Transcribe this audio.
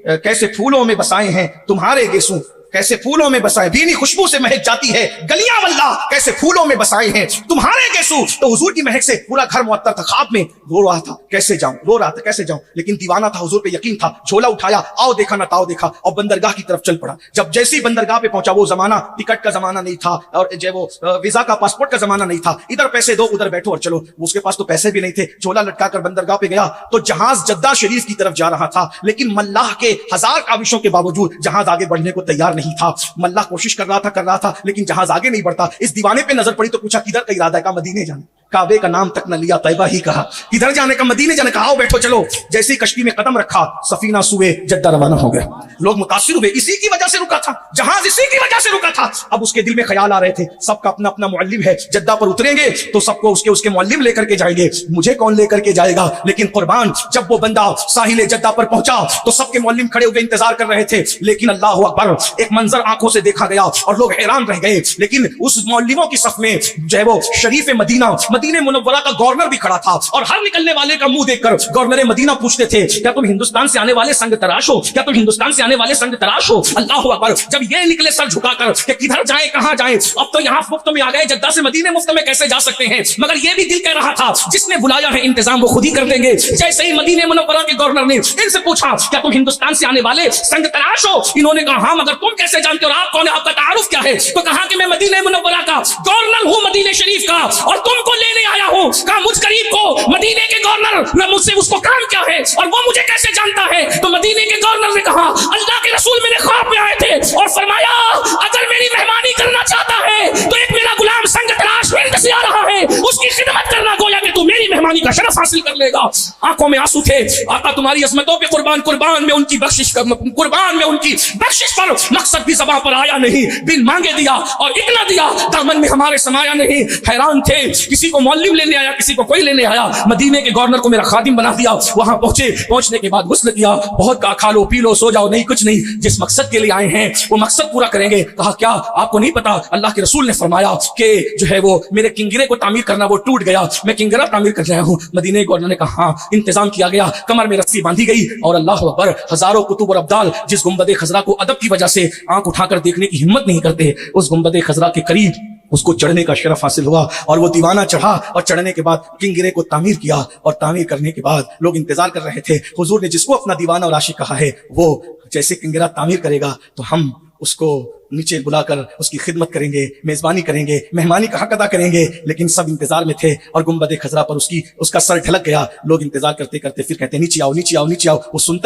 कैसे फूलों में बसाए हैं तुम्हारे गेसू, कैसे फूलों में बसाए, भीनी खुशबू से महक जाती है गलियां वल्ला, कैसे फूलों में बसाए हैं तुम्हारे गेसू। तो हुजूर की महक से पूरा घर मुअत्तर था, ख्वाब में रो रहा था कैसे जाऊं, रो रहा था कैसे जाऊं, लेकिन दीवाना था, हुजूर पे यकीन था। झोला उठाया, आओ देखा ना ताओ देखा, और बंदरगाह की तरफ चल पड़ा। जब जैसे ही बंदरगाह पे पहुंचा, वो जमाना टिकट का जमाना नहीं था और जो वो वीजा का पासपोर्ट का जमाना नहीं था, इधर पैसे दो उधर बैठो और चलो। उसके पास तो पैसे भी नहीं थे। झोला लटका कर बंदरगाह पे गया तो जहाज जद्दा शरीफ की तरफ जा रहा था, लेकिन मल्लाह के हजार काविशों के बावजूद जहाज आगे बढ़ने को तैयार नहीं था। मल्लाह कोशिश कर रहा था, लेकिन जहाज आगे नहीं बढ़ता। इस दीवाने पे नजर पड़ी तो पूछा किधर का इरादा है? का मदीने जाने। काबे का नाम तक न लिया, तैबा ही कहा। किधर जाने का? मदीने जाने का। आओ बैठो चलो। जैसे ही कश्ती में कदम रखा, सफीना सुए जद्दा रवाना हो गया। लोग मुतासिर हुए, इसी की वजह से रुका था जहाज, इसी की वजह से रुका था। अब उसके दिल में ख्याल आ रहे थे, सबका अपना अपना मुअल्लिम है, जद्दा पर उतरेंगे तो सबको उसके मुअल्लिम लेकर के जाएंगे, मुझे कौन लेकर के जाएगा? लेकिन कुर्बान, जब वो बंदा साहिल जद्दा पर पहुंचा तो सबके मुअल्लिम खड़े हुए इंतजार कर रहे थे। लेकिन अल्लाह अकबर, एक मंजर आंखों से देखा गया और लोग हैरान रह गए। लेकिन उस मुअल्लिमों की सफ में जो है वो शरीफ मदीने मुनव्वरा का गवर्नर भी खड़ा था, और हर निकलने वाले का मुंह देखकर गवर्नर मदीना पूछते थे, क्या तुम हिंदुस्तान से आने वाले संग तराश हो? क्या तुम हिंदुस्तान से आने वाले संग तराश हो? अल्लाह अकबर। जब ये निकले सर झुकाकर कि किधर जाएं कहां जाएं, अब तो यहां मुफ्त में आ गए, जद्दा से मदीने मुफ्त में कैसे जा सकते हैं? मगर ये भी दिल कह रहा था, जिसने बुलाया है इंतजाम वो खुद ही कर देंगे। जैसे ही मदीने मुनव्वरा के गवर्नर ने इनसे पूछा, क्या तुम हिंदुस्तान से आने वाले संग तराश हो? इन्होंने कहा हाँ, मगर तुम कैसे जानते हो और आप कौन है, आपका तारुफ क्या है? तो कहा कि मैं मदीने मुनव्वरा का गवर्नर हूं, मदीने शरीफ का, और तुमको लेने आया हूं। कहा मुझ करीब को मदीने के गवर्नर, मैं मुझसे उसको काम क्या है और वो मुझे कैसे जानता है? तो मदीने के गवर्नर ने कहा, अल्लाह के रसूल मेरे ख्वाब में आए थे और फरमाया अगर मेरी मेहमानी करना चाहता है तो एक मेरा गुलाम संग तराश हिंद से आ रहा है, उसकी खिदमत करना, गोया कि तू मेरी मेहमानी का शरफ हासिल कर लेगा। आंखों में आंसू थे, आका तुम्हारी अजमतों पे कुर्बान में उनकी बख्शिश पर मकसद भी ज़बां पर आया नहीं, बिन मांगे दिया और इतना दिया दामन में हमारे समाया नहीं। हैरान थे, किसी को मौलवी लेने आया, किसी को कोई लेने आया, मदीने के गवर्नर को मेरा खादिम बना दिया। वहां पहुंचने के बाद गुस्ल किया, बहुत कहा खा लो पी लो सो जाओ, नहीं कुछ नहीं, जिस मकसद के लिए आए हैं वो मकसद पूरा करेंगे। कहा क्या आपको नहीं पता, अल्लाह के रसूल ने फरमाया कि जो है वो मेरे किंगरे को तामीर करना वो टूट गया, मैं किंगरा तामीर कर रहा हूं। मदीने के गवर्नर ने कहा हाँ, इंतजाम किया गया, कमर में रस्सी बांधी गई, और अल्लाह अकबर, हजारों कुतुब और अब्दाल जिस गुंबद खजरा को अदब की वजह से आंख उठाकर देखने की हिम्मत नहीं करते, उस गुंबद खजरा के करीब उसको चढ़ने का शरफ हासिल हुआ। और वो दीवाना चढ़ा और चढ़ने के बाद किंगरे को तामीर किया, और तामीर करने के बाद लोग इंतजार कर रहे थे। हुजूर ने जिसको अपना दीवाना और आशिक कहा है, वो जैसे किंगरा तामीर करेगा तो हम उसको नीचे बुलाकर उसकी खिदमत करेंगे, मेजबानी करेंगे, मेहमानी का हक अदा करेंगे। लेकिन सब इंतजार में थे और गुंबद खजरा पर उसका सर ढलक गया। लोग इंतजार करते करते फिर कहते नीचे आओ नीचे आओ नीचे आओ। वो सुनता